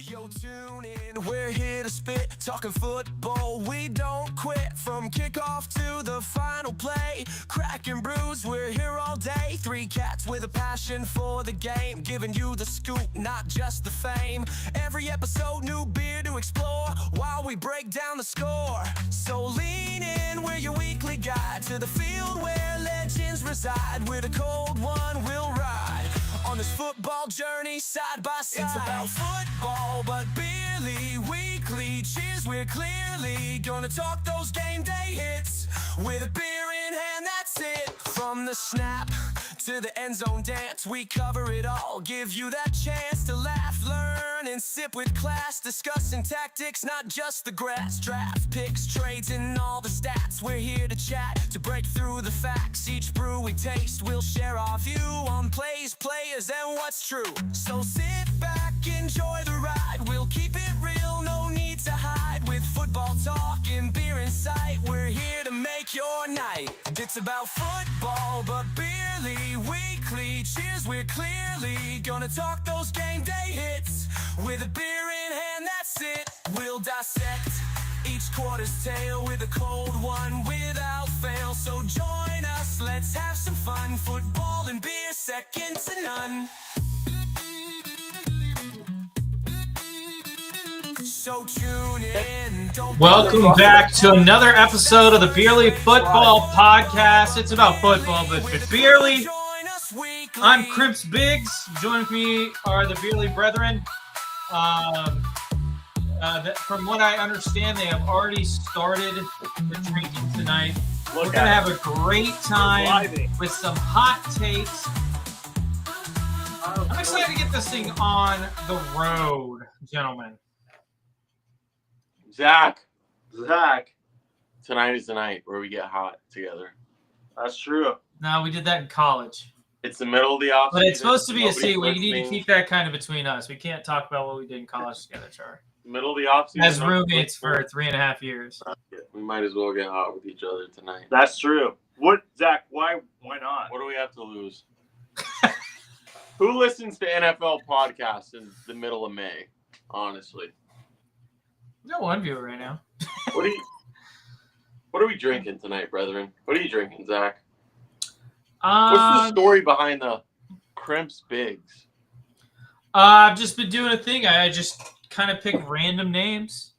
Yo, tune in, we're here to spit, talking football, we don't quit. From kickoff to the final play, crack and bruise, we're here all day. Three cats with a passion for the game, giving you the scoop, not just the fame. Every episode, new beer to explore, while we break down the score. So lean in, we're your weekly guide to the field where legends reside. We're the cold one, we'll ride on this football journey side by side. It's about football, but barely weekly. Cheers, we're clearly gonna talk those game day hits with a beer in hand, that's it. From the snap to the end zone dance, we cover it all. Give you that chance to laugh, learn, and sip with class. Discussing tactics, not just the grass. Draft picks, trades, and all the stats. We're here to chat, to break through the facts. Each brew we taste, we'll share our view on plays, players, and what's true. So sit back, enjoy the ride. We'll keep it real, no need to hide. With football talk and beer in sight, we're here to make your night. It's about football, but barely weekly. Cheers, we're clearly gonna talk those game day hits with a beer in hand, that's it. We'll dissect each quarter's tale with a cold one without fail. So join us, let's have some fun. Football and beer, second to none. So tune in. Welcome back to another episode of the Beerly Football Podcast. It's about football, but Beerly. I'm Crimps Biggs. Joining me are the Beerly Brethren. From what I understand, they have already started the drinking tonight. We're going to have a great time with some hot takes. I'm excited to get this thing on the road, gentlemen. Zach, tonight is the night where we get hot together. That's true. No, we did that in college. It's the middle of the off season. But it's supposed to be a secret. We need to keep that kind of between us. We can't talk about what we did in college together, Char. Middle of the off season. As roommates for 3.5 years. We might as well get hot with each other tonight. That's true. What, Zach? Why not? What do we have to lose? Who listens to NFL podcasts in the middle of May? Honestly, We got one viewer right now. What are we drinking tonight, brethren? What are you drinking, Zach? What's the story behind the Crimps Biggs? I've just been doing a thing. I just kind of pick random names,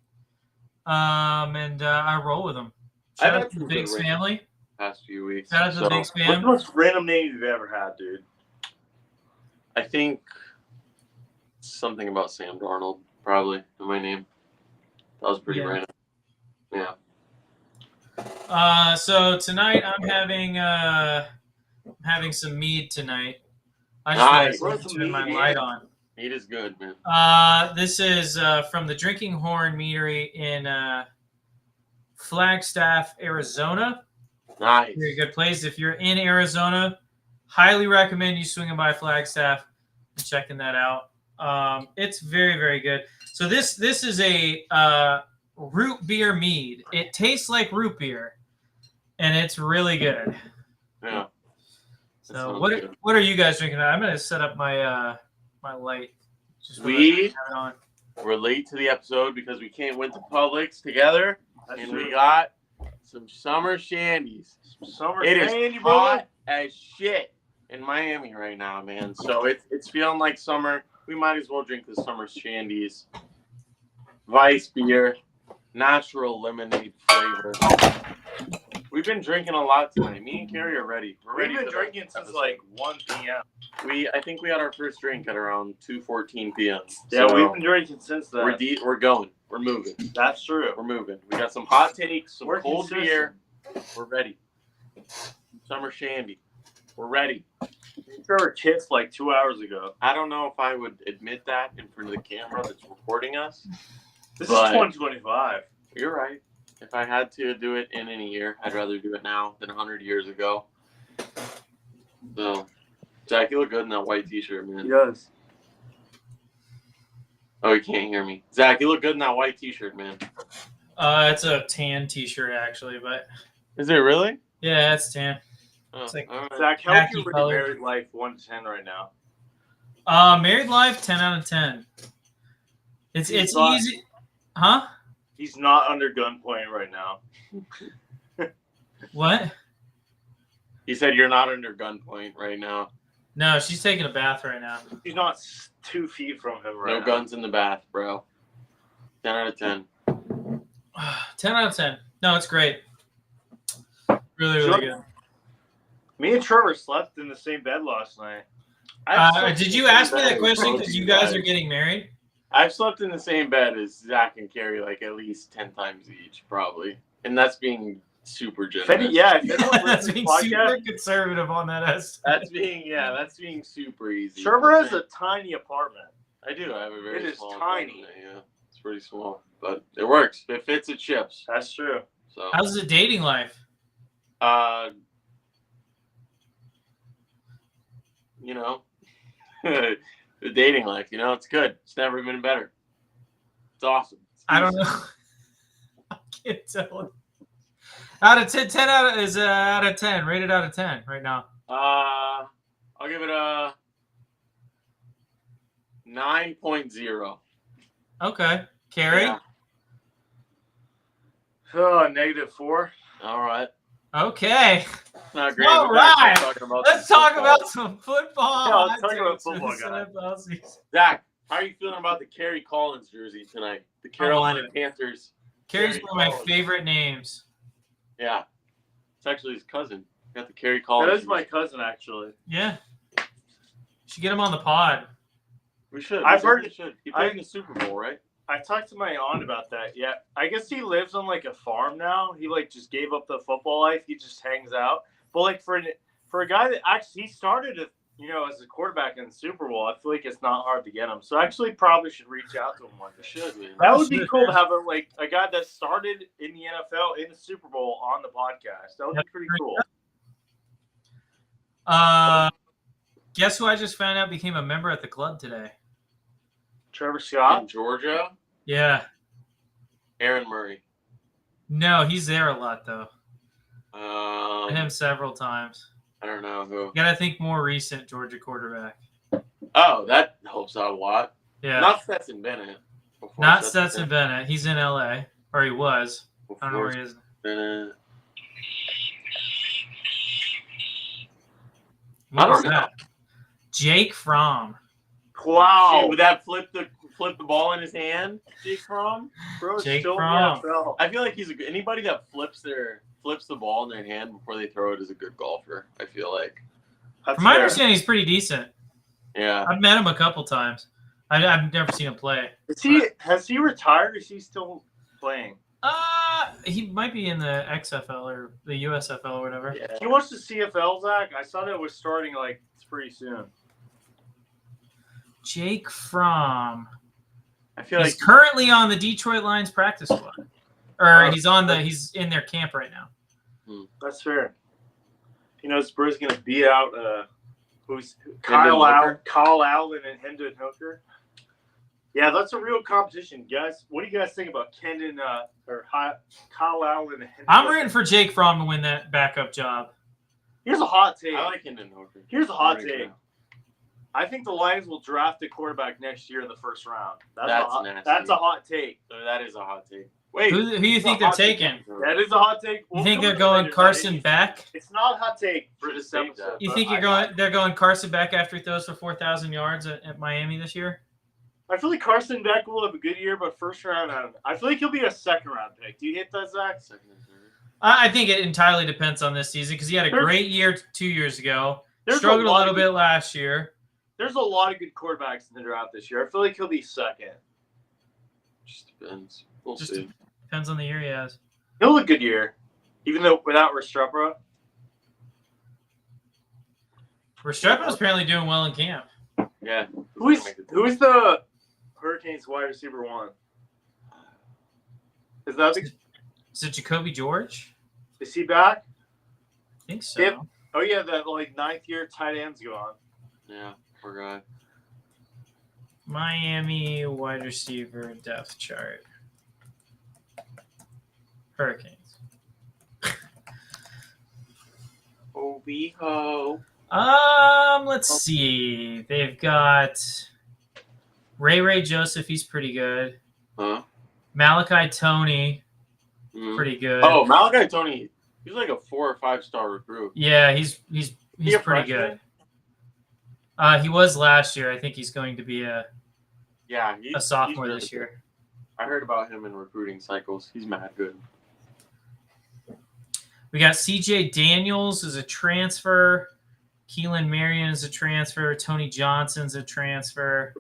and I roll with them. Shout out to the Biggs family. Past few weeks. Shout out to the Biggs What's fam. the most random name you've ever had, dude? I think something about Sam Darnold, probably, in my name. That was pretty random. Yeah. So tonight I'm having some mead tonight. I just want to turn my light on. Mead is good, man. This is from the Drinking Horn Meadery in Flagstaff, Arizona. Nice. Very good place. If you're in Arizona, highly recommend you swinging by Flagstaff and checking that out. It's very, very good. So this is a root beer mead. It tastes like root beer, and it's really good. Yeah. So what are you guys drinking? I'm gonna set up my my light. We're late to the episode because we went to Publix together, we got some summer shandies. It is hot as shit in Miami right now, man. So it's feeling like summer. We might as well drink the summer shandies. Vice beer, natural lemonade flavor. We've been drinking a lot tonight. Me and Carrie are ready. We've been drinking since like 1 p.m. I think we had our first drink at around 2:14 p.m. Yeah, so we've been drinking since then. We're going. We're moving. That's true. We're moving. We got some hot takes, some cold beer. We're ready. Summer shandy. We're ready. We were kids like 2 hours ago. I don't know if I would admit that in front of the camera that's recording us. This is 2025. You're right. If I had to do it in any year, I'd rather do it now than 100 years ago. So, Zach, you look good in that white t-shirt, man. He does. Oh, you can't hear me. Zach, you look good in that white t-shirt, man. It's a tan t-shirt, actually, but... Is it really? Yeah, it's tan. Oh, it's like Zach, how would you rate married life 1 to 10 right now? Married life, 10 out of 10. It's easy. Huh? He's not under gunpoint right now. What? He said you're not under gunpoint right now. No, she's taking a bath right now. He's not 2 feet from him right now. No guns in the bath, bro. 10 out of 10. 10 out of 10. No, it's great. Really, really good. Me and Trevor slept in the same bed last night. Did you ask me that question because you guys are getting married? I've slept in the same bed as Zach and Carrie like at least 10 times each, probably. And that's being super generous. That's being super conservative on that aspect. That's being super easy. Trevor has a tiny apartment. I do. I have a very small tiny. Yeah, it's pretty small, but it works. It fits. It ships. That's true. So how's the dating life? You know, the dating life. You know, it's good. It's never been better. It's awesome. I don't know. I can't tell. Out of 10, 10 out of 10. Rated out of 10 right now. I'll give it a 9.0. Okay. Carrie? Yeah. -4. All right. Okay. Not great. All right. Let's talk about some football. Yeah, let's talk about football, guys. Zach, how are you feeling about the Kerry Collins jersey tonight? The Carolina Panthers. Kerry's one of my favorite names. Yeah. It's actually his cousin. Got the Kerry Collins. That is my cousin, actually. Yeah. Should get him on the pod. We should. I've heard it. He played in the Super Bowl, right? I talked to my aunt about that. Yeah, I guess he lives on like a farm now. He like just gave up the football life. He just hangs out. But like for a guy that actually he started as a quarterback in the Super Bowl, I feel like it's not hard to get him. So actually, probably should reach out to him one day. Should man. That would be cool to have a guy that started in the NFL in the Super Bowl on the podcast. That would be pretty cool. Guess who I just found out became a member at the club today? Trevor Scott in Georgia. Yeah. Aaron Murray. No, he's there a lot though. I him several times. I don't know who. You gotta think more recent Georgia quarterback. Oh, that helps out a lot. Yeah. Not Stetson Bennett. Not Stetson Bennett. He's in LA. Or he was. I don't know where he is. Bennett. What was that? Jake Fromm. Wow. Would that flip the ball in his hand? Jake Fromm? Bro, Jake Fromm. I feel like anybody that flips the ball in their hand before they throw it is a good golfer, I feel like. From my understanding, he's pretty decent. Yeah. I've met him a couple times. I've never seen him play. Has he retired or is he still playing? He might be in the XFL or the USFL or whatever. Yeah. He wants the CFL, Zach. I saw that it was starting pretty soon. Jake Fromm. I feel he's currently on the Detroit Lions practice squad, or he's in their camp right now. That's fair. Spurs gonna beat out Kyle Allen and Hendon Hooker. Yeah, that's a real competition, guys. What do you guys think about Kendon or Kyle Allen? I'm rooting for Jake Fromm to win that backup job. Here's a hot take. I like Hendon Hooker. Here's a hot take. I think the Lions will draft a quarterback next year in the first round. That's nasty. That's a hot take. So that is a hot take. Wait, Who do you think they're taking? That is a hot take. You think they're going Carson Beck? It's not a hot take for this episode. You think they're going Carson Beck after he throws for 4,000 yards at Miami this year? I feel like Carson Beck will have a good year, but first round, I don't know. I feel like he'll be a second round pick. Do you hit that, Zach? Second and third. I think it entirely depends on this season because he had a great year 2 years ago. Struggled a little bit last year. There's a lot of good quarterbacks in the draft this year. I feel like he'll be second. Just depends. We'll see. Depends on the year he has. He'll have a good year, even though without Restrepo. Restrepo's apparently doing well in camp. Yeah. Who's the Hurricanes wide receiver one? Is it Jacoby George? Is he back? I think so. Oh yeah, that ninth year tight end's gone. Yeah, poor guy. Miami wide receiver depth chart. Hurricanes. Ho. Let's see. They've got Ray Joseph. He's pretty good. Huh? Malachi Toney, pretty good. Oh, Malachi Toney. He's like a 4 or 5 star recruit. Yeah, he's pretty good. He was last year. I think he's going to be a sophomore this year. I heard about him in recruiting cycles. He's mad good. We got CJ Daniels as a transfer. Keelan Marion is a transfer. Tony Johnson's a transfer.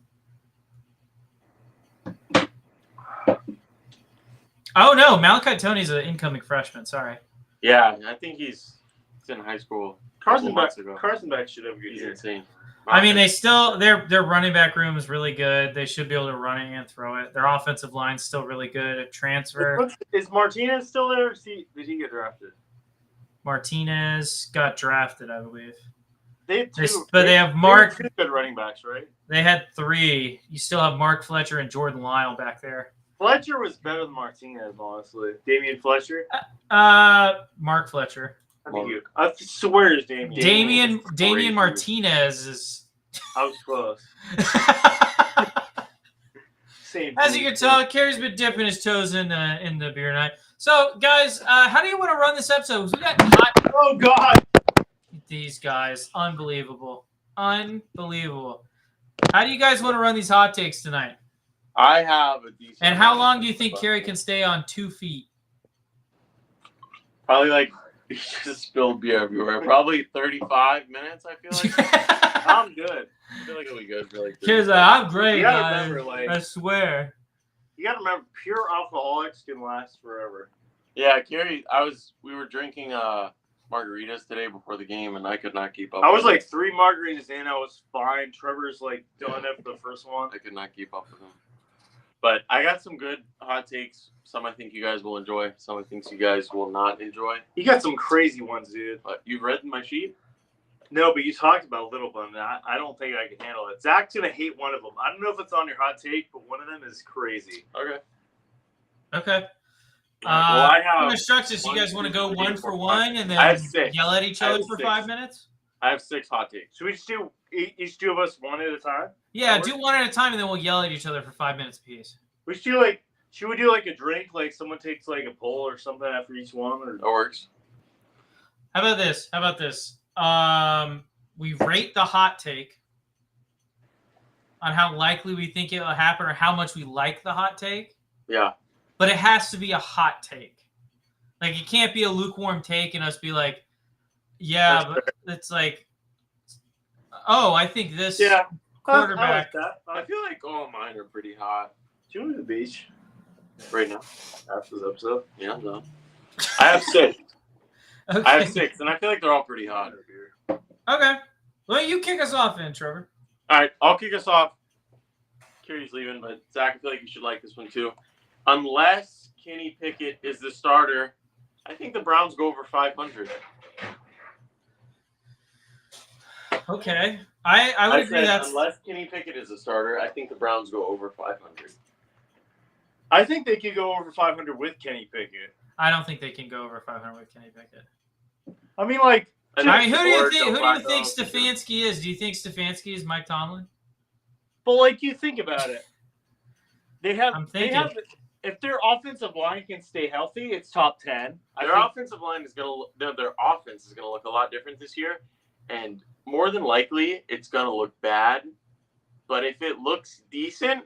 Oh, no. Malachi Toney's an incoming freshman. Sorry. Yeah, I think he's in high school. Carson Beck should have a good He's year. insane. I mean, their running back room is really good. They should be able to run it and throw it. Their offensive line's still really good at transfer. Is Martinez still there? Or did he get drafted? Martinez got drafted, I believe. They have two. They have Mark. Two good running backs, right? They had 3. You still have Mark Fletcher and Jordan Lyle back there. Fletcher was better than Martinez, honestly. Damian Fletcher? Mark Fletcher. I swear it's Damian. Damian Martinez is. I was close. Same. As you can tell, Kerry's been dipping his toes in the beer night. So, guys, how do you want to run this episode? We got hot. Oh God! These guys, unbelievable. How do you guys want to run these hot takes tonight? I have a decent. And how long do you think Kerry can stay on 2 feet? Probably he just spilled beer everywhere. Probably 35 minutes, I feel like. I'm good. I feel like it'll be good for Kerry's like, I'm great, guys. Remember, I swear. You gotta remember, pure alcoholics can last forever. Yeah, Kerry, we were drinking margaritas today before the game, and I could not keep up. I was 3 margaritas in, I was fine. Trevor's done after the first one. I could not keep up with him. But I got some good hot takes. Some I think you guys will enjoy. Some I think you guys will not enjoy. You got some crazy ones, dude. But you've read my sheet? No, but you talked about a little bit. I don't think I can handle it. Zach's going to hate one of them. I don't know if it's on your hot take, but one of them is crazy. Okay. I have instructions. You guys want to go 1 for 1 and then I have 6. yell at each other for 5 minutes? I have 6 hot takes. Should we just do each 2 of us one at a time? Yeah, do 1 at a time and then we'll yell at each other for 5 minutes apiece. We should do should we do a drink? Someone takes a poll or something after each one? Or... That works. How about this? We rate the hot take on how likely we think it will happen or how much we like the hot take. Yeah. But it has to be a hot take. It can't be a lukewarm take and us be like, yeah, but it's oh, I think this quarterback. I like that. I feel like all mine are pretty hot. Do you want to the beach? Right now. After this episode? Yeah, no. I have 6. Okay. I have 6, and I feel like they're all pretty hot. Okay. Well, you kick us off then, Trevor. All right, I'll kick us off. Kerry's leaving, but Zach, I feel like you should like this one too. Unless Kenny Pickett is the starter, I think the Browns go over 500. Okay. I would agree said that's unless Kenny Pickett is a starter, I think the Browns go over 500. I think they could go over 500 with Kenny Pickett. I don't think they can go over 500 with Kenny Pickett. I mean, like, I mean, who do you think Stefanski is? Do you think Stefanski is Mike Tomlin? but like you think about it, they have if their offensive line can stay healthy, it's top 10. Their offense is gonna look a lot different this year, and more than likely it's gonna look bad. But if it looks decent,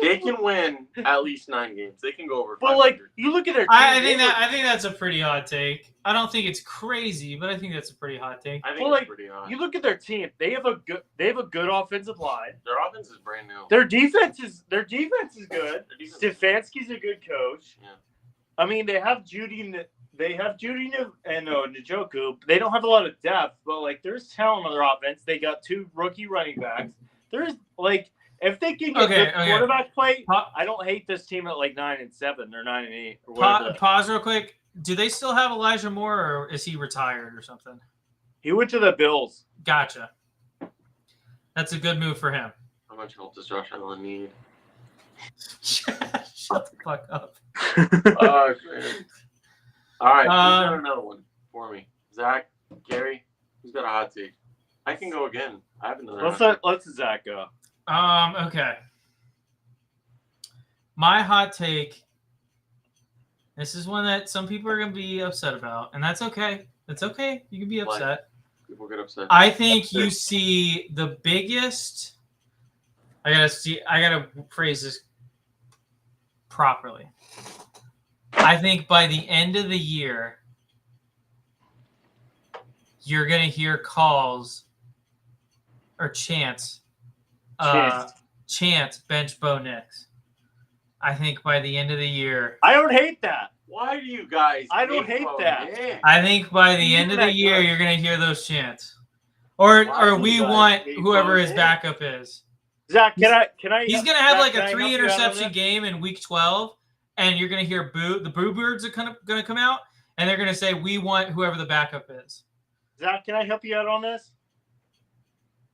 they can win at least 9 games. They can go over 500. But like you look at their team, I think that's a pretty hot take. I don't think it's crazy, but I think that's a pretty hot take. I think it's pretty hot. You look at their team; they have a good offensive line. Their offense is brand new. Their defense is good. Stefanski's a good coach. Yeah. I mean, they have Judy and Njoku. They don't have a lot of depth, but like there's talent on their offense. They got 2 rookie running backs. There's like. If they can get good quarterback play, I don't hate this team at like 9-7 or 9-8 or whatever. Pause real quick. Do they still have Elijah Moore, or is he retired or something? He went to the Bills. Gotcha. That's a good move for him. How much help does Josh Allen need? Shut the fuck up. Oh, man. All right, who's got another one for me? Zach, Gary, who's got a hot take? I can go again. I have another. Let's Zach go. Okay. My hot take. This is one that some people are going to be upset about, and that's okay. It's okay. You can be upset. People get upset. I think you see the biggest. I gotta phrase this properly. I think by the end of the year, you're going to hear calls or chants. Chant bench Bo Nix. I think by the end of the year. I don't hate that. Why do you guys? I don't hate that. Nix? I think by the end of the year, you're gonna hear those chants, or we want whoever his backup is. Zach, can I? He's gonna have like a 3 interception game in week 12, and you're gonna hear the Boo Birds are gonna come out, and they're gonna say we want whoever the backup is. Zach, can I help you out on this?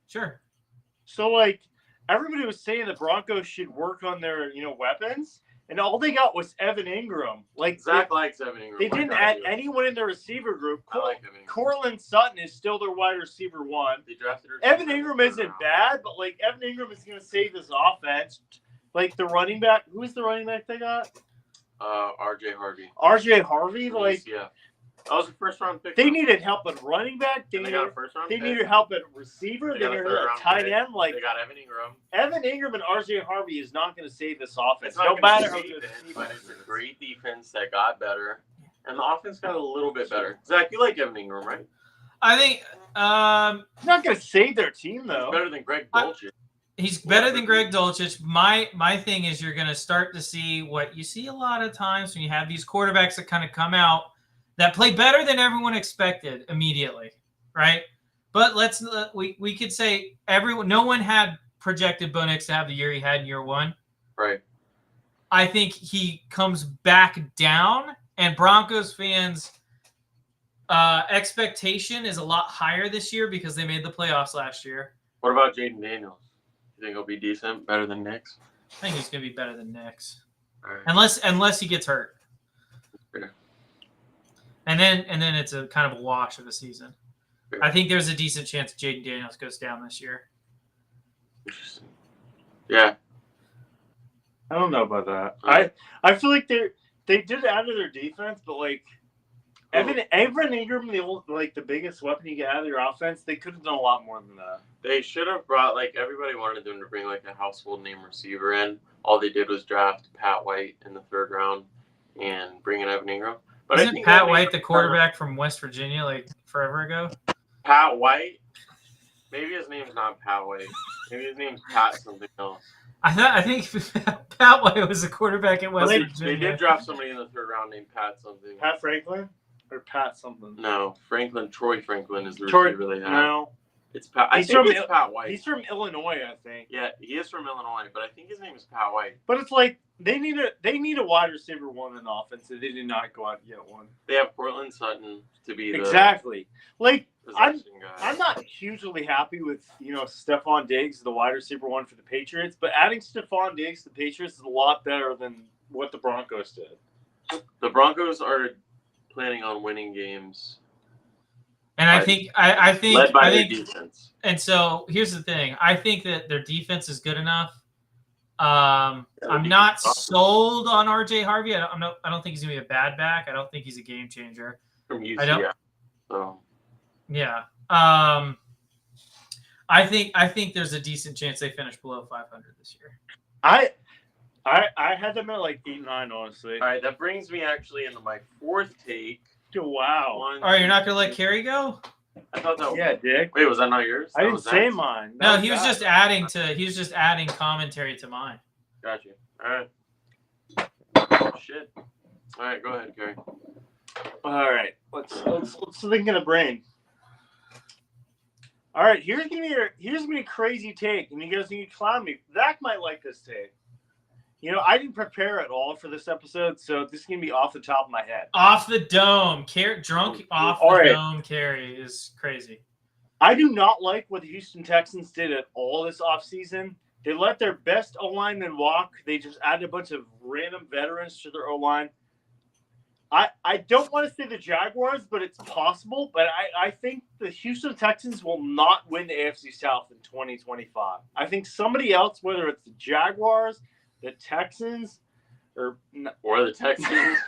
Sure. So like. Everybody was saying the Broncos should work on their, weapons, and all they got was Evan Ingram. Like Zach likes Evan Ingram. They didn't add anyone in their receiver group. I like Evan Ingram. Cortland Sutton is still their wide receiver 1. They drafted her. Evan Ingram isn't bad, but like Evan Ingram is going to save this offense. Like the running back, who's the running back they got? RJ Harvey. RJ Harvey, like yeah. That was a first-round pick. They needed help at running back. They needed help at receiver. They needed a tight end. Like they got Evan Ingram. Evan Ingram and RJ Harvey is not going to save this offense. No matter how good but it's a great defense that got better, and the offense got a little bit better. Zach, you like Evan Ingram, right? I think he's not going to save their team though. He's better than Greg Dulcich. He's better than Greg Dulcich. My thing is you're going to start to see what you see a lot of times when you have these quarterbacks that kind of come out that play better than everyone expected immediately, right? But we could say no one had projected Bo Nix to have the year he had in year 1. Right. I think he comes back down, and Broncos fans' expectation is a lot higher this year because they made the playoffs last year. What about Jaden Daniels? You think he'll be decent, better than Nix? I think he's going to be better than Nix, right. unless he gets hurt. Fair. And then it's a kind of a wash of the season. Fair. I think there's a decent chance Jaden Daniels goes down this year. Interesting. Yeah. I don't know about that. I feel like they did add to their defense, but like Evan Ingram, the biggest weapon you get out of your offense, they could have done a lot more than that. They should have brought everybody wanted them to bring a household name receiver in. All they did was draft Pat White in the 3rd round and bring in Evan Ingram. But Isn't Pat White the quarterback from West Virginia forever ago? Pat White? Maybe his name's not Pat White. Maybe his name's Pat something else. I think Pat White was a quarterback at West Virginia. They did draft somebody in the 3rd round named Pat something. Pat Franklin? Or Pat something? No, Troy Franklin is the receiver they have. No. It's Pat. I think it's Pat White. He's from Illinois, I think. Yeah, he is from Illinois, but I think his name is Pat White. But it's like they need a wide receiver 1 in offense, and they did not go out and get one. They have Cortland Sutton to be exactly. the possession guy. I'm not hugely happy with Stephon Diggs, the wide receiver one for the Patriots, but adding Stephon Diggs to the Patriots is a lot better than what the Broncos did. The Broncos are planning on winning games. And I think led by their defense. And so here's the thing: I think that their defense is good enough. I'm not sold on RJ Harvey. I don't think he's gonna be a bad back. I don't think he's a game changer. From UCF. Yeah. I think there's a decent chance they finish below 500 this year. I had them at like 8-9, honestly. All right, that brings me actually into my fourth take. Wow. All right, you're not gonna let Kerry go? I thought that. Yeah, Dick. Wait, was that not yours? I didn't say mine. No, he was just adding commentary to mine. Got you. All right. Shit. All right, go ahead, Kerry. All right, let's think in the brain. All right, here's gonna be a crazy take, and you guys need to clown me. Zach might like this take. I didn't prepare at all for this episode, so this is gonna be off the top of my head. Off the dome, drunk off the dome. Kerry is crazy. I do not like what the Houston Texans did at all this offseason. They let their best O-lineman walk. They just added a bunch of random veterans to their O-line. I don't want to say the Jaguars, but it's possible. But I think the Houston Texans will not win the AFC South in 2025. I think somebody else, whether it's the Jaguars, the Texans, or the Texans,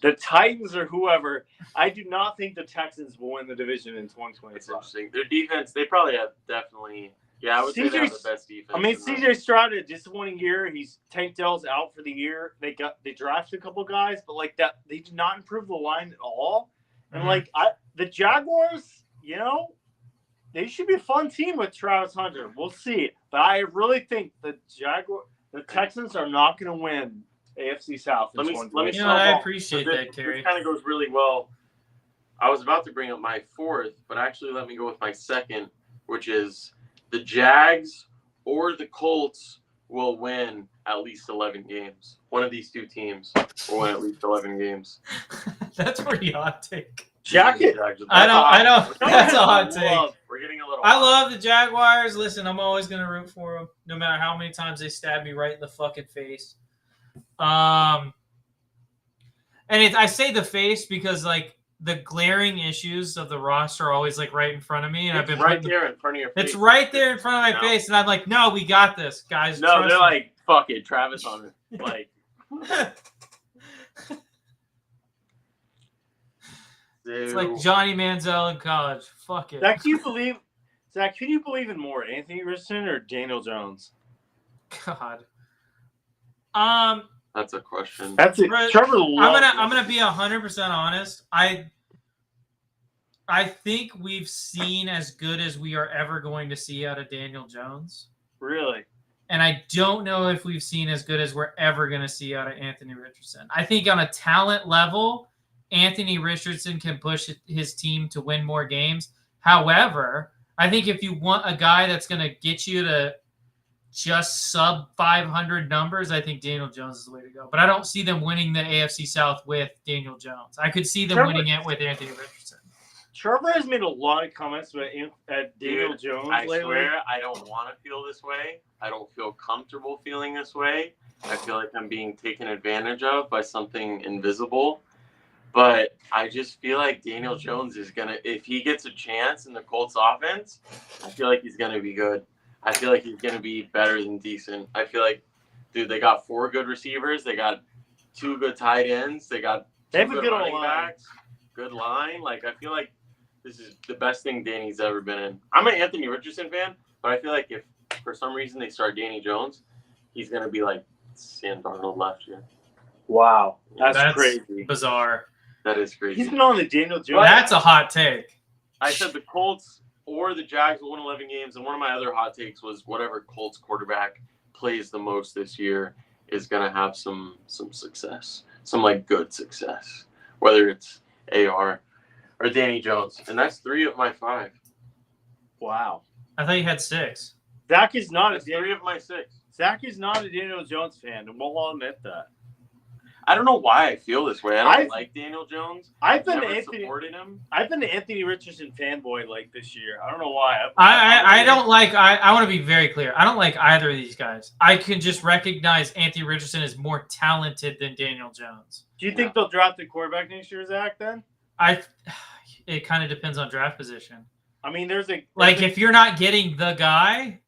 the Titans, or whoever, I do not think the Texans will win the division in 2025. That's interesting. Their defense, they probably have definitely. Yeah, I would say they have the best defense. I mean, CJ Stroud had a disappointing year. Tank Dell's out for the year. They drafted a couple guys, but like that, they did not improve the line at all. And the Jaguars, they should be a fun team with Travis Hunter. We'll see. But I really think the Texans are not going to win AFC South. Let me. I appreciate that, Kerry. This kind of goes really well. I was about to bring up my fourth, but actually, let me go with my second, which is the Jags or the Colts will win at least 11 games. One of these two teams will win at least 11 games. That's a pretty hot take. Jacket. I know. That's a hot take. We're getting a little. I love the Jaguars. Listen, I'm always gonna root for them, no matter how many times they stab me right in the fucking face. And I say the face because like the glaring issues of the roster are always like right in front of me, and I've been right there in front of your face. It's right there in front of my face, and I'm like, no, we got this, guys. No, they're like, fuck it, Travis Hunter. Like, it's like Johnny Manziel in college. Fuck it. Zach, can you believe in more Anthony Richardson or Daniel Jones? God. That's a question. That's it. Trevor, I'm gonna be 100% honest. I think we've seen as good as we are ever going to see out of Daniel Jones. Really? And I don't know if we've seen as good as we're ever going to see out of Anthony Richardson. I think on a talent level, Anthony Richardson can push his team to win more games. However, I think if you want a guy that's going to get you to just sub 500 numbers, I think Daniel Jones is the way to go. But I don't see them winning the AFC South with Daniel Jones. I could see them winning it with Anthony Richardson. Trevor has made a lot of comments about Daniel Jones lately. I swear I don't want to feel this way. I don't feel comfortable feeling this way. I feel like I'm being taken advantage of by something invisible. But I just feel like Daniel Jones is going to, if he gets a chance in the Colts offense, I feel like he's going to be good. I feel like he's going to be better than decent. I feel like, dude, they got 4 good receivers. They got 2 good tight ends. They got 2 good running backs. Good line. Like, I feel like this is the best thing Danny's ever been in. I'm an Anthony Richardson fan, but I feel like if for some reason they start Danny Jones, he's going to be like Sam Darnold last year. Wow. That's crazy. Bizarre. That is crazy. He's been on the Daniel Jones. That's a hot take. I said the Colts or the Jags will win 11 games, and one of my other hot takes was whatever Colts quarterback plays the most this year is going to have some success, some like good success, whether it's AR or Danny Jones. And that's 3 of my 5. Wow. I thought you had 6. Zach is not that's 3 of my 6. Zach is not a Daniel Jones fan, and we'll all admit that. I don't know why I feel this way. I don't like Daniel Jones. I've been never Anthony. supported him. I've been an Anthony Richardson fanboy like this year. I don't know why. I don't like. I want to be very clear. I don't like either of these guys. I can just recognize Anthony Richardson is more talented than Daniel Jones. Do you think they'll draft the quarterback next year, Zach? Then it kind of depends on draft position. I mean, if you're not getting the guy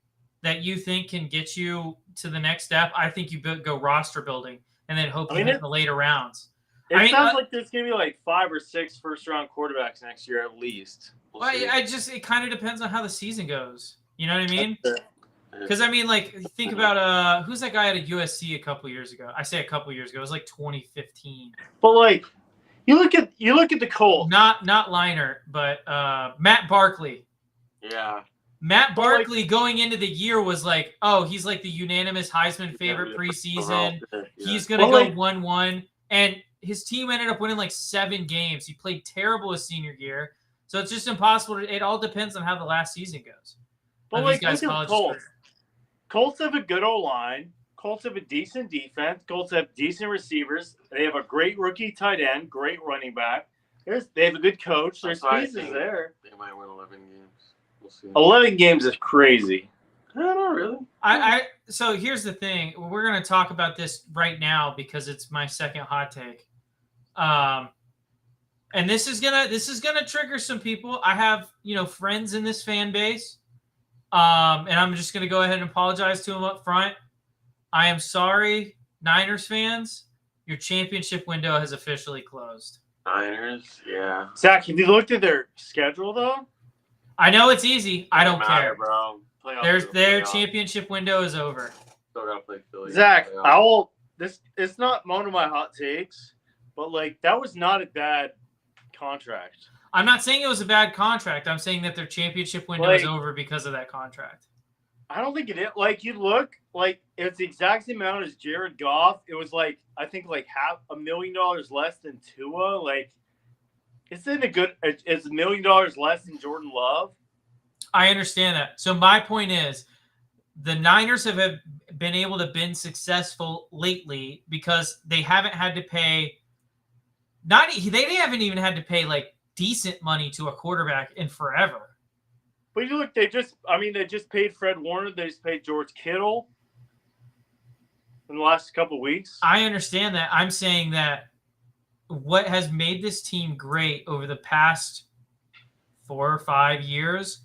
that you think can get you to the next step, I think you go roster building and then hope you hit the later rounds. It sounds like there's gonna be like 5 or 6 first-round quarterbacks next year at least. It kind of depends on how the season goes. You know what I mean? Because I mean, like, think about who's that guy at USC a couple years ago? I say a couple years ago. It was like 2015. But like, you look at the Colts. Not Liner, but Matt Barkley. Yeah. Matt Barkley going into the year was like, oh, he's like the unanimous Heisman favorite preseason. He's gonna go 1-1, and his team ended up winning like 7 games. He played terrible his senior year, so it's just impossible. It all depends on how the last season goes. But like, look at Colts have a good O-line. Colts have a decent defense. Colts have decent receivers. They have a great rookie tight end, great running back. They have a good coach. There's pieces there. They might win 11 games. We'll see. 11 games is crazy. No, really. So here's the thing. We're going to talk about this right now because it's my second hot take. And this is gonna trigger some people. I have friends in this fan base, and I'm just gonna go ahead and apologize to them up front. I am sorry, Niners fans. Your championship window has officially closed. Niners, yeah. Zach, have you looked at their schedule though? I know it's easy. I don't care, bro. Their championship window is over. Still gotta play Philly. Zach, it's not one of my hot takes, but like that was not a bad contract. I'm not saying it was a bad contract. I'm saying that their championship window is over because of that contract. I don't think it is. Like, you look like it's the exact same amount as Jared Goff. It was like, I think like $500,000 less than Tua. Like, it's $1 million less than Jordan Love. I understand that. So my point is, the Niners have been able to been successful lately because they haven't had to pay. They haven't even had to pay like decent money to a quarterback in forever. But you look, they just paid Fred Warner. They just paid George Kittle in the last couple of weeks. I understand that. I'm saying that what has made this team great over the past 4 or 5 years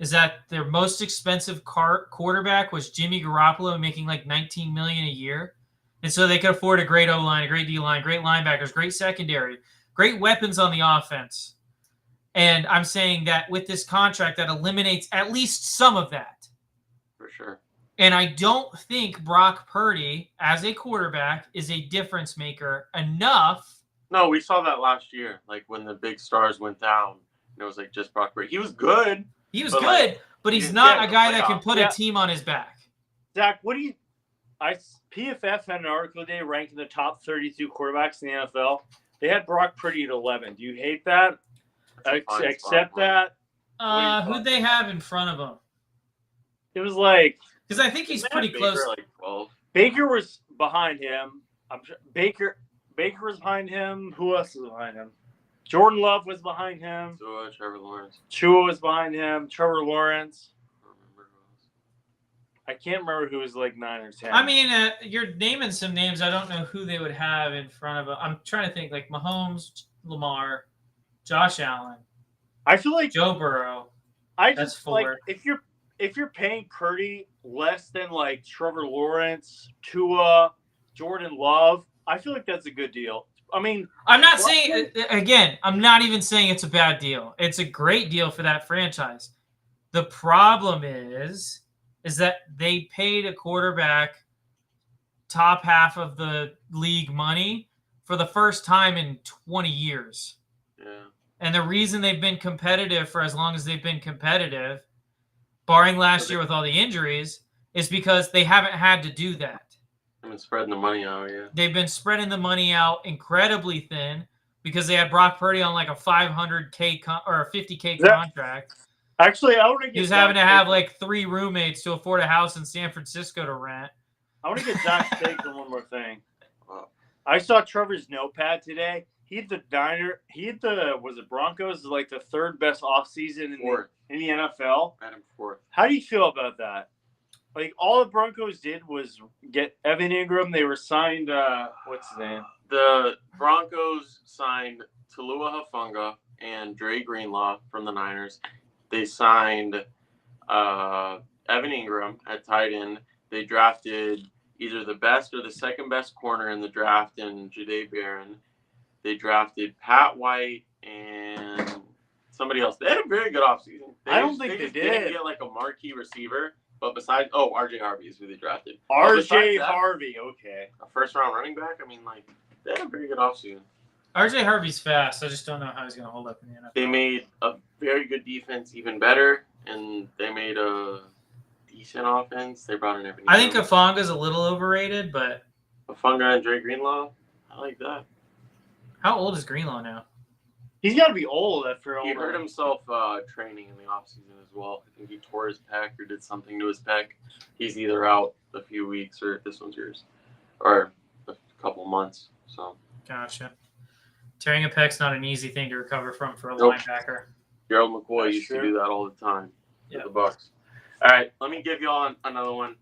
is that their most expensive quarterback was Jimmy Garoppolo, making like $19 million a year. And so they could afford a great O-line, a great D-line, great linebackers, great secondary, great weapons on the offense. And I'm saying that with this contract, that eliminates at least some of that. For sure. And I don't think Brock Purdy, as a quarterback, is a difference maker enough. No, we saw that last year, like when the big stars went down. And it was like just Brock Purdy. He was good. But he's not a guy that can put a team on his back. Zach, PFF had an article today ranking the top 32 quarterbacks in the NFL. They had Brock Purdy at 11. Do you hate that? Accept that? Who'd they have in front of him? It was like, because I think he's pretty close. Like 12. Baker was behind him. I'm sure Baker was behind him. Who else was behind him? Jordan Love was behind him. Trevor Lawrence. Chua was behind him. Trevor Lawrence. I can't remember who was like 9 or 10. I mean, you're naming some names. I don't know who they would have in front of him. I'm trying to think like Mahomes, Lamar, Josh Allen. I feel like Joe Burrow. That's 4. Like if you're paying Purdy less than like Trevor Lawrence, Tua, Jordan Love, I feel like that's a good deal. I mean, I'm not saying again. I'm not even saying it's a bad deal. It's a great deal for that franchise. The problem is that they paid a quarterback top half of the league money for the first time in 20 years. Yeah. And the reason they've been competitive for as long as they've been competitive, barring last year with all the injuries, is because they haven't had to do that. They've been spreading the money out, yeah. They've been spreading the money out incredibly thin because they had Brock Purdy on like a $500K or a $50K contract. Actually, I want to get. He was having to have like 3 roommates to afford a house in San Francisco to rent. I want to get Zach's take on one more thing. I saw Trevor's notepad today. He had was it Broncos like the third best offseason in the NFL. Adam fourth. How do you feel about that? Like all the Broncos did was get Evan Ingram. They were signed. What's his name? The Broncos signed Talua Hufanga and Dre Greenlaw from the Niners. They signed Evan Ingram at tight end. They drafted either the best or the second best corner in the draft in Jahdae Barron. They drafted Pat White and somebody else. They had a very good offseason. I don't think they didn't get like a marquee receiver, but besides, RJ Harvey is who they drafted. RJ Harvey, okay. A first round running back. I mean, like they had a very good offseason. RJ Harvey's fast. I just don't know how he's going to hold up in the NFL. They made a very good defense even better, and they made a decent offense. They brought in everything. I think Hufanga's a little overrated, but Hufanga and Dre Greenlaw, I like that. How old is Greenlaw now? He's got to be old after all. He hurt himself training in the offseason as well. I think he tore his pec or did something to his pec. He's either out a few weeks or if this one's yours, or a couple months. So Gotcha. Tearing a pec's not an easy thing to recover from for a linebacker. Gerald McCoy That's used true. to do that all the time with Yep. the Bucs. All right, let me give y'all another one.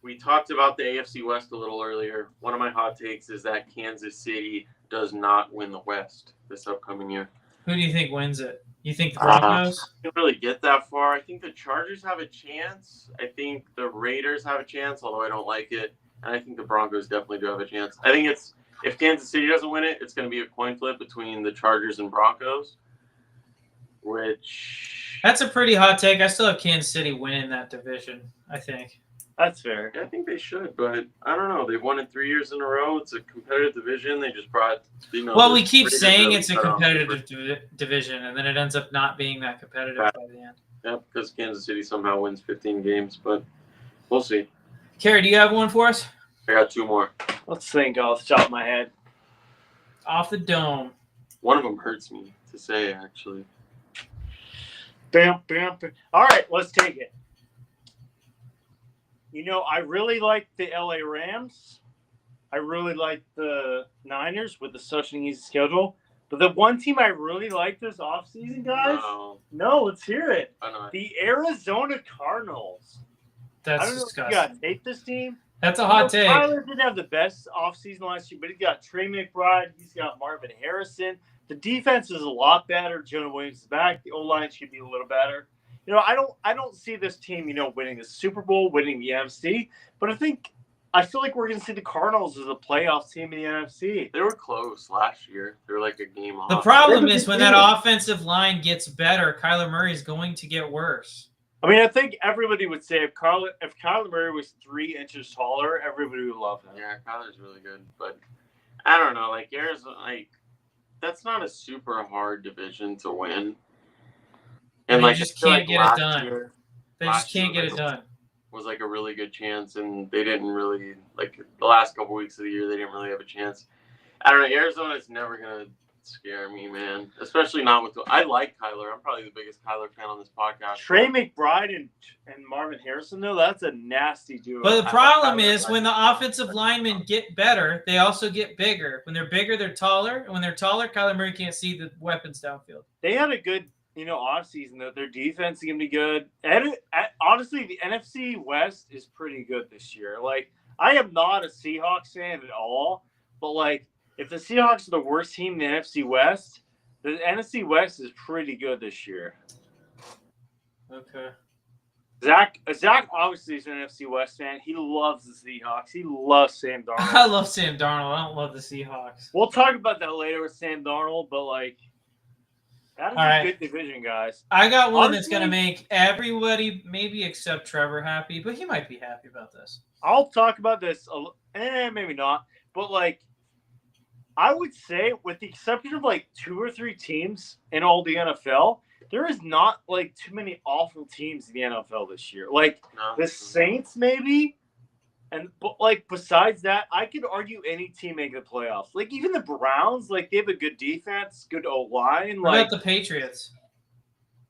We talked about the AFC West a little earlier. One of my hot takes is that Kansas City does not win the West this upcoming year. Who do you think wins it? You think the Broncos? I didn't really get that far. I think the Chargers have a chance. I think the Raiders have a chance, although I don't like it. And I think the Broncos definitely do have a chance. I think if Kansas City doesn't win it, it's going to be a coin flip between the Chargers and Broncos, which That's a pretty hot take. I still have Kansas City winning that division, I think. That's fair. I think they should, but I don't know. They've won it 3 years in a row. It's a competitive division. They just brought, Well, we keep Raiders saying really it's a cut off competitive division, and then it ends up not being that competitive by the end. Yeah, because Kansas City somehow wins 15 games, but we'll see. Carrie, do you have one for us? I got two more. Let's think off the top of my head. Off the dome. One of them hurts me to say, actually. Bam, bam, bam. All right, let's take it. You know, I really like the LA Rams. I really like the Niners with such an easy schedule. But the one team I really like this offseason, guys, no, let's hear it. I know. The Arizona Cardinals. I That's don't know if disgusting. you got to take this team. That's a hot take. Tyler didn't have the best offseason last year, but he's got Trey McBride. He's got Marvin Harrison. The defense is a lot better. Jonah Williams is back. The O-line should be a little better. You know, I don't see this team, winning the Super Bowl, winning the NFC, but I feel like we're going to see the Cardinals as a playoff team in the NFC. They were close last year. They were like a game off. The problem is when that offensive line gets better, Kyler Murray is going to get worse. I mean, I think everybody would say if Kyler Murray was 3 inches taller, everybody would love him. Yeah, Kyler's really good, but I don't know. Like Arizona, that's not a super hard division to win. And They just can't get it done. year They just can't get it done. was like a really good chance, and they didn't really the last couple weeks of the year. They didn't really have a chance. I don't know. Arizona's never gonna scare me, man. Especially not with. I like Kyler. I'm probably the biggest Kyler fan on this podcast. Trey McBride and Marvin Harrison, though, that's a nasty duo. But the problem is when the offensive linemen get better, they also get bigger. When they're bigger, they're taller. And when they're taller, Kyler Murray can't see the weapons downfield. They had a good, offseason. That their defense is going to be good. And honestly, the NFC West is pretty good this year. Like, I am not a Seahawks fan at all, but, if the Seahawks are the worst team in the NFC West, the NFC West is pretty good this year. Okay. Zach obviously is an NFC West fan. He loves the Seahawks. He loves Sam Darnold. I love Sam Darnold. I don't love the Seahawks. We'll talk about that later with Sam Darnold, but that is a good division, guys. I got one that's going to make everybody, maybe except Trevor, happy, but he might be happy about this. I'll talk about this, maybe not, but I would say, with the exception of 2 or 3 teams in all the NFL, there is not too many awful teams in the NFL this year. The Saints, maybe. But besides that, I could argue any team making the playoffs. Even the Browns, they have a good defense, good O-line. What about the Patriots?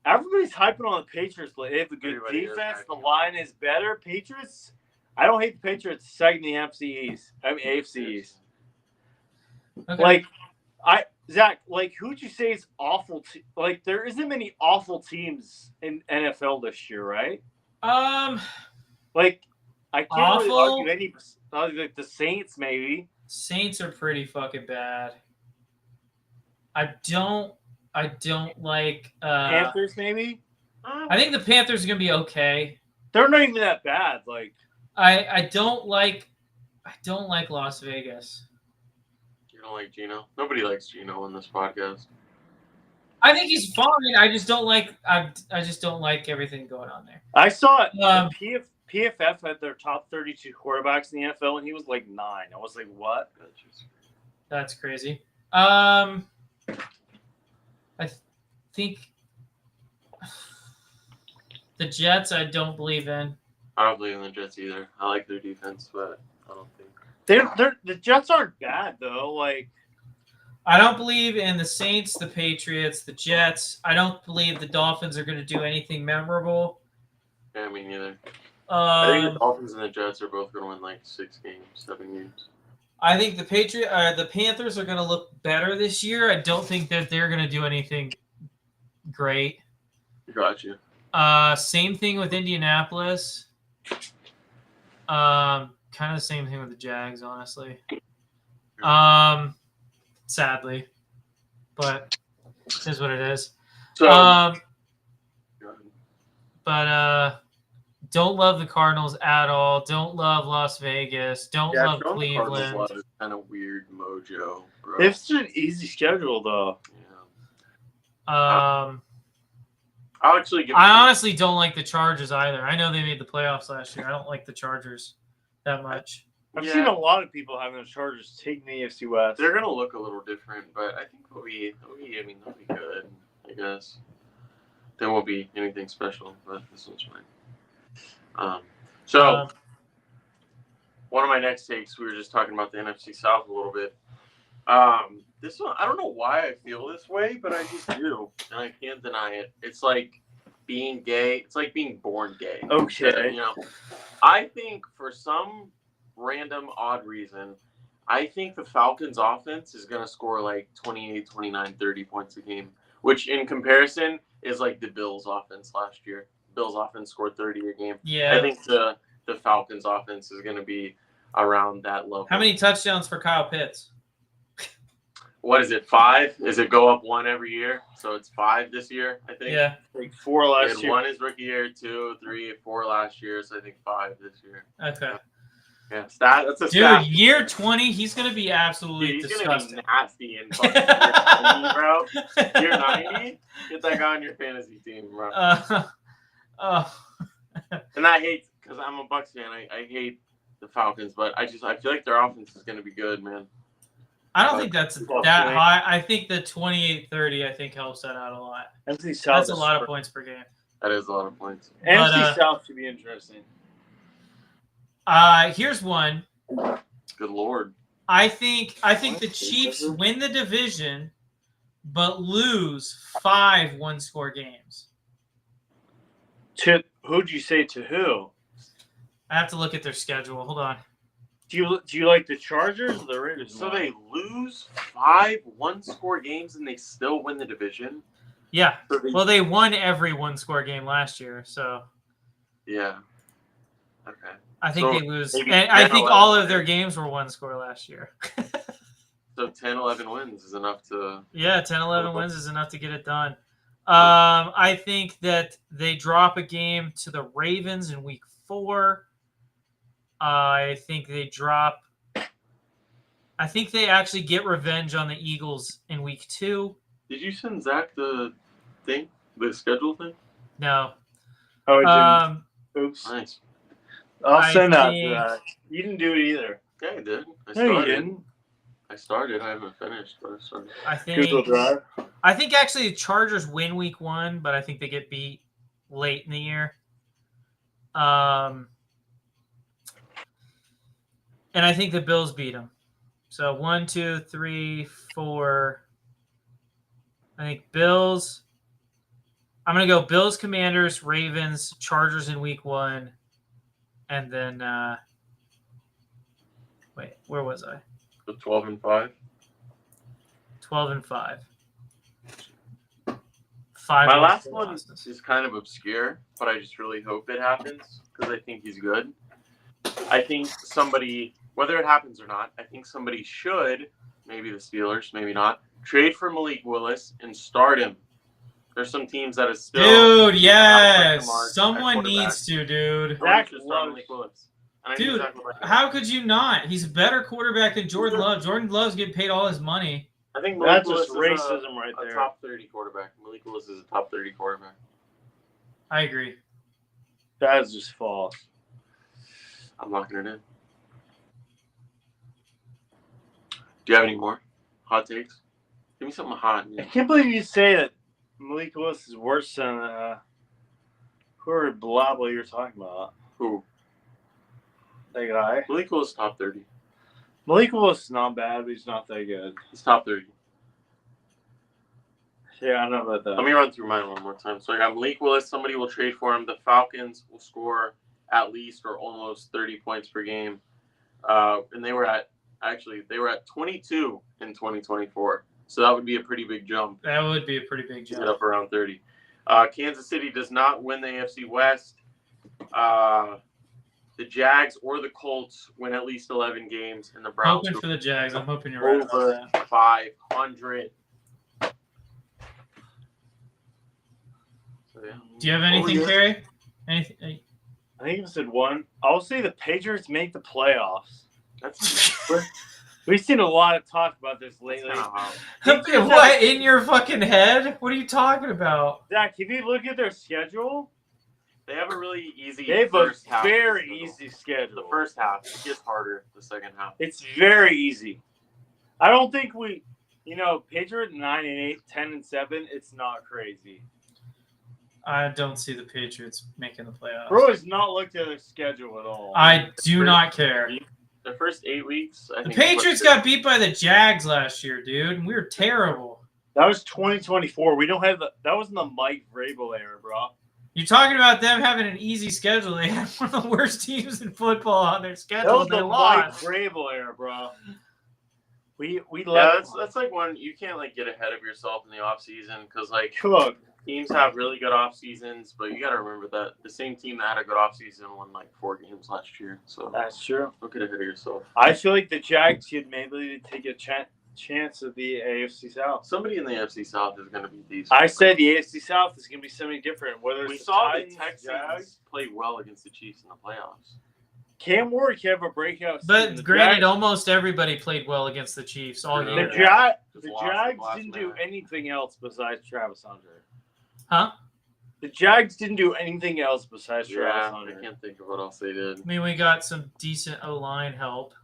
Everybody's hyping on the Patriots. They have a good defense. The line is better. Patriots, I don't hate the Patriots second in the AFC East. Okay. Zach, who'd you say is awful? There isn't many awful teams in NFL this year, right? I can't really Awful? argue any. The Saints, maybe. Saints are pretty fucking bad. I don't like. Panthers, maybe. I think the Panthers are gonna be okay. They're not even that bad. I don't like Las Vegas. You don't like Gino? Nobody likes Gino on this podcast. I think he's fine. I just don't like. I just don't like everything going on there. I saw PFF had their top 32 quarterbacks in the NFL, and he was 9. I was like, what? That's crazy. I think the Jets. I don't believe in. I don't believe in the Jets either. I like their defense, but I don't think the Jets aren't bad though. I don't believe in the Saints, the Patriots, the Jets. I don't believe the Dolphins are going to do anything memorable. Yeah, me neither. I think the Dolphins and the Jets are both going to win 6 games, 7 games. I think the Panthers are going to look better this year. I don't think that they're going to do anything great. Got you. Same thing with Indianapolis. Kind of the same thing with the Jags, honestly. Sadly, but it is what it is. So, don't love the Cardinals at all. Don't love Las Vegas. Don't love Cleveland. Is kind of weird mojo, bro. It's an easy schedule though. Yeah. I'll actually give. I honestly don't like the Chargers either. I know they made the playoffs last year. I don't like the Chargers that much. I've seen a lot of people having the Chargers taking the AFC West. They're gonna look a little different, but I think they'll be good. I guess there won't be anything special, but this one's fine. One of my next takes, we were just talking about the NFC South a little bit. This one, I don't know why I feel this way, but I just do, and I can't deny it. It's like being gay. It's like being born gay. Okay. I think for some random odd reason, I think the Falcons offense is going to score 28, 29, 30 points a game, which in comparison is like the Bills offense last year. Bills offense scored 30 a game. Yeah. I think the Falcons offense is going to be around that level. How many touchdowns for Kyle Pitts? What is it, 5? Is it go up 1 every year? So it's 5 this year, I think. Yeah. 4 last year. 1 is rookie year, 2, 3, 4 last year, so I think 5 this year. Okay. Yeah, that's a dude. stat. Year 20, he's gonna be absolutely disgusting. Gonna be nasty in fucking year 20, bro. Year 90, get that guy on your fantasy team, bro. And I hate, because I'm a Bucs fan. I hate the Falcons, but I feel like their offense is gonna be good, man. I don't think that's that high. I think the 28-30, I think helps that out a lot. NFC South. That's a lot of points per game. That is a lot of points. NFC South should be interesting. Here's one. Good Lord. I think the Chiefs win the division, but lose 5 one-score games. To who'd you say to who? I have to look at their schedule. Hold on. Do you like the Chargers or the Raiders? So they lose 5 one-score games and they still win the division? Yeah. Well, they won every one-score game last year, so. Yeah. Okay. I think they lose. And I think all of their games were one-score last year. So 10, 11 wins is enough to. Yeah, 10, 11 wins is enough to get it done. I think that they drop a game to the Ravens in week 4. I think they actually get revenge on the Eagles in week 2. Did you send Zach the schedule thing? No. Oh, I didn't. Oops. Nice. I'll send that to that. You didn't do it either. Yeah, I did. No, you didn't. I started. I haven't finished, but I started. I think actually the Chargers win week 1, but I think they get beat late in the year. And I think the Bills beat them. So 1, 2, 3, 4. I think Bills. I'm going to go Bills, Commanders, Ravens, Chargers in week 1. And then, wait, where was I? The 12-5? 12-5. My last one is kind of obscure, but I just really hope it happens because I think he's good. I think somebody, whether it happens or not, I think somebody should, maybe the Steelers, maybe not, trade for Malik Willis and start him. There's some teams that is still. Dude, yes. Someone needs to, dude. Zach should start Malik Willis. Dude, how could you not? He's a better quarterback than Jordan Love. Jordan Love's getting paid all his money. I think Malik That's Willis just racism right there. A top 30 quarterback. Malik Willis is a top 30 quarterback. I agree. That is just false. I'm locking it in. Do you have any more hot takes? Give me something hot. I can't believe you say that Malik Willis is worse than whoever blah blah you're talking about. Who? That guy. Malik Willis top 30. Malik Willis is not bad, but he's not that good. He's top 30. Yeah, I know about that. Let me run through mine one more time. So I got Malik Willis. Somebody will trade for him. The Falcons will score at least or almost 30 points per game. And they were at 22 in 2024. So that would be a pretty big jump. That would be a pretty big jump. Get up around 30. Kansas City does not win the AFC West. The Jags or the Colts win at least 11 games, and the Browns hoping for the Jags. I'm hoping you're right about over that. 500. So, yeah. Do you have anything, Kerry? Anything? I think you said one. I'll say the Patriots make the playoffs. We've seen a lot of talk about this lately. What, in your fucking head? What are you talking about? Zach, if you look at their schedule, they have a really easy they have a half very easy schedule. The first half. It gets harder the second half. It's very easy. I don't think Patriots 9-8, 10-7, it's not crazy. I don't see the Patriots making the playoffs. Bro has not looked at their schedule at all. I do not care. The first 8 weeks, the Patriots got beat by the Jags last year, dude, and we were terrible. That was 2024. We don't have that wasn't the Mike Vrabel era, bro. You're talking about them having an easy schedule. They had one of the worst teams in football on their schedule. That was the Mike Vrabel era, bro. We that's like when you can't get ahead of yourself in the offseason because look, teams have really good off seasons, but you got to remember that the same team that had a good off season won 4 games last year. So that's true. Don't get ahead of yourself. I feel like the Jags should maybe take a chance of the AFC South. Somebody in the AFC South is going to be decent. I said the AFC South is going to be something different. Whether we saw the Texans play well against the Chiefs in the playoffs. Cam Ward can have a breakout season. But granted, almost everybody played well against the Chiefs all year. The Jags didn't do anything else besides Travis Hunter. Huh? The Jags didn't do anything else besides Travis Hunter. I can't think of what else they did. I mean, we got some decent O-line help.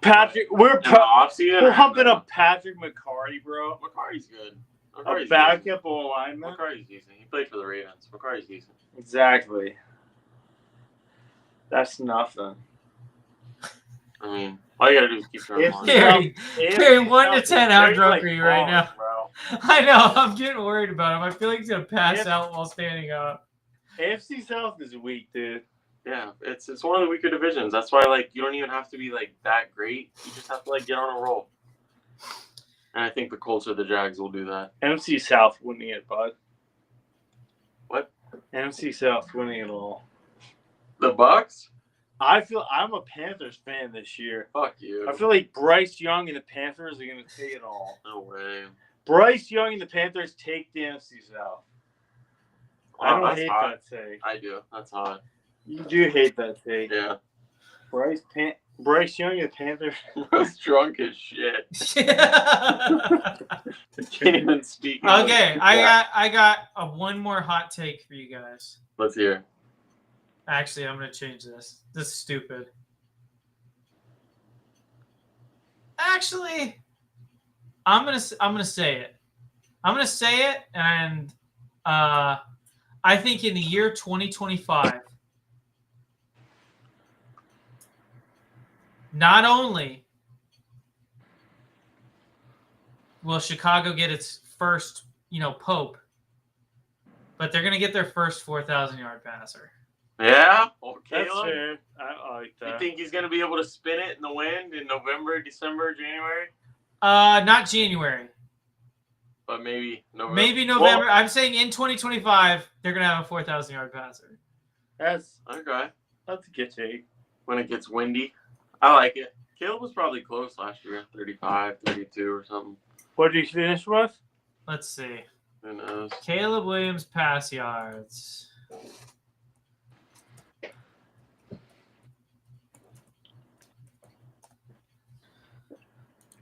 Patrick, we're humping up Patrick McCarty, bro. McCarty's good. A backup O-lineman. McCarty's decent. He played for the Ravens. McCarty's decent. Exactly. That's nothing. I mean, all you gotta do is keep throwing on. Kerry, 1 to 10, how drunk are you right now? Bro. I know, I'm getting worried about him. I feel like he's gonna pass out while standing up. AFC South is weak, dude. Yeah, it's one of the weaker divisions. That's why you don't even have to be that great. You just have to get on a roll. And I think the Colts or the Jags will do that. NFC South winning it, bud. What? NFC South winning it all. The Bucks? I'm a Panthers fan this year. Fuck you. I feel like Bryce Young and the Panthers are going to take it all. No way. Bryce Young and the Panthers take the NFC South. I don't hate that take. I do. That's hot. You do hate that take. Yeah. Bryce Young and the Panthers. Bro's drunk as shit. Can't even speak. Okay, I got one more hot take for you guys. Let's hear. Actually, I'm gonna change this. This is stupid. Actually, I'm gonna say it. I'm gonna say it, and I think in the year 2025, not only will Chicago get its first, Pope, but they're gonna get their first 4,000-yard passer. Yeah? That's fair. I like that. You think he's going to be able to spin it in the wind in November, December, January? Not January. but maybe November. Maybe November. I'm saying in 2025 they're gonna have a 4,000-yard passer. That's okay. That's a good take. When it gets windy, I like it. Caleb was probably close last year, 35, 32 or something. What did you finish with? Let's see. Who knows? Caleb Williams pass yards.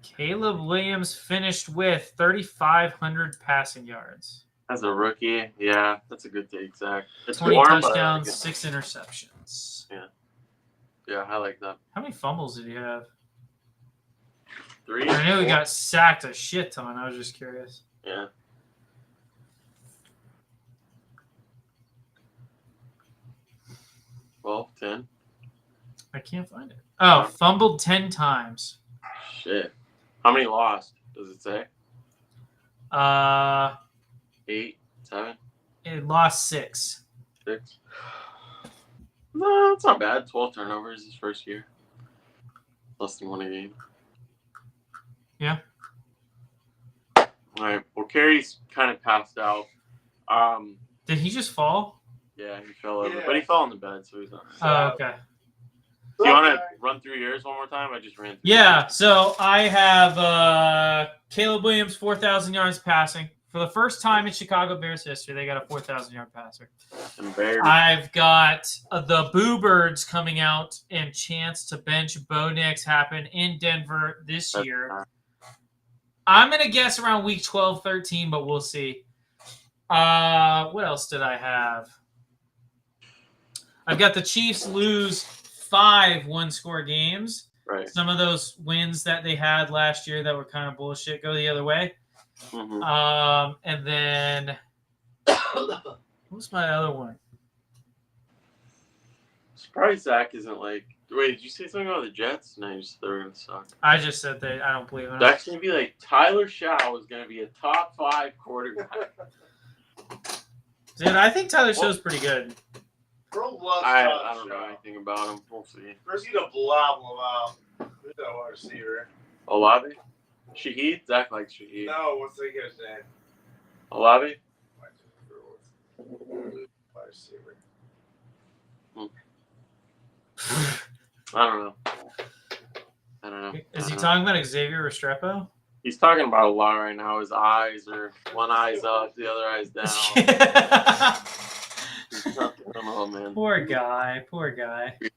Caleb Williams finished with 3,500 passing yards. As a rookie, yeah, that's a good take, Zach. It's 20 warm, but I like touchdowns, it. 6 interceptions. Yeah, I like that. How many fumbles did he have? 3. I knew he 4? got sacked a shit ton. I was just curious. Yeah. Well, 10. I can't find it. Oh, fumbled 10 times. Shit. How many lost? Does it say? 8, 7, It lost 6. 6? No, it's not bad. 12 turnovers his first year. Less than 1 a game. Yeah. All right. Well, Carey's kind of passed out. Did he just fall? Yeah, he fell over, Yeah. but he fell on the bed, so he's not. Oh, okay. Do you want to run through yours one more time? I just ran through. Yeah, so I have Caleb Williams, 4,000 yards passing. For the first time in Chicago Bears history, they got a 4,000-yard passer. And Bears. I've got the Boo Birds coming out and chance to bench Bo Nix happen in Denver this year. I'm going to guess around week 12, 13, but we'll see. What else did I have? I've got the Chiefs lose 5 one-score games. Right. Some of those wins that they had last year that were kind of bullshit go the other way. Mm-hmm. And then what's my other one? Surprised Zach isn't like. Wait, did you say something about the Jets? No, you just threw it in the suck. I just said that I don't believe in it. Zach's gonna be like Tyler Shaw is gonna be a top 5 quarterback. Dude, I think Tyler Show's pretty good. Bro loves I Tyler don't know Shaw. anything about him. We'll see. First, you need to blob him out. Who's that wide receiver? Olave? Shaheed? Zach likes Shaheed. No, what's the guy's name? Olave? Wide receiver. I don't know. Is he talking about Xavier Restrepo? He's talking about a lot right now. His eyes are one eye's up, the other eye's down. I don't know, man. Poor guy.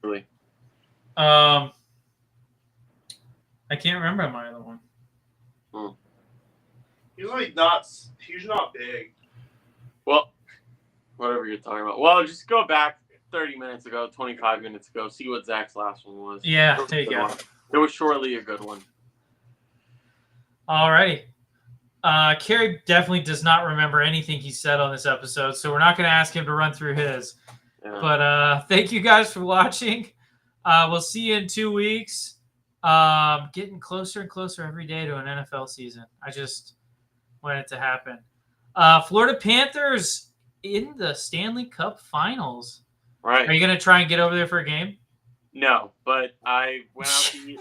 Really. I can't remember my other one. He's not big. Well, whatever you're talking about. Well, just go back 30 minutes ago, 25 minutes ago, see what Zach's last one was. Yeah, It was a there you good go. one. It was surely a good one. Alrighty. Kerry definitely does not remember anything he said on this episode, so we're not going to ask him to run through his. Yeah. But thank you guys for watching. We'll see you in 2 weeks. Getting closer and closer every day to an NFL season. I just want it to happen. Florida Panthers in the Stanley Cup Finals. Right. Are you going to try and get over there for a game? No, but I went out to eat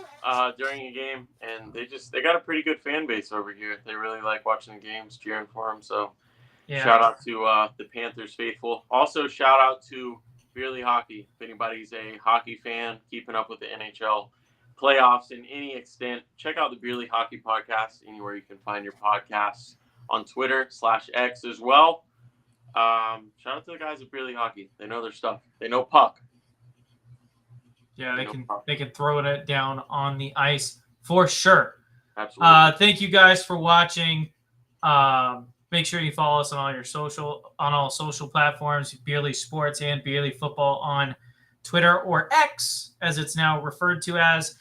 during a game, and they got a pretty good fan base over here. They really like watching the games, cheering for them. So Yeah. shout out to the Panthers faithful. Also, shout out to Beerly Hockey. If anybody's a hockey fan, keeping up with the NHL playoffs in any extent, check out the Beerly Hockey Podcast anywhere you can find your podcasts, on Twitter/X as well. Shout out to the guys at Beerly Hockey. They know their stuff. They know puck. Yeah, they can throw it down on the ice for sure. Absolutely. Thank you guys for watching. Make sure you follow us on all social platforms, Beerly Sports and Beerly Football on Twitter, or X, as it's now referred to as.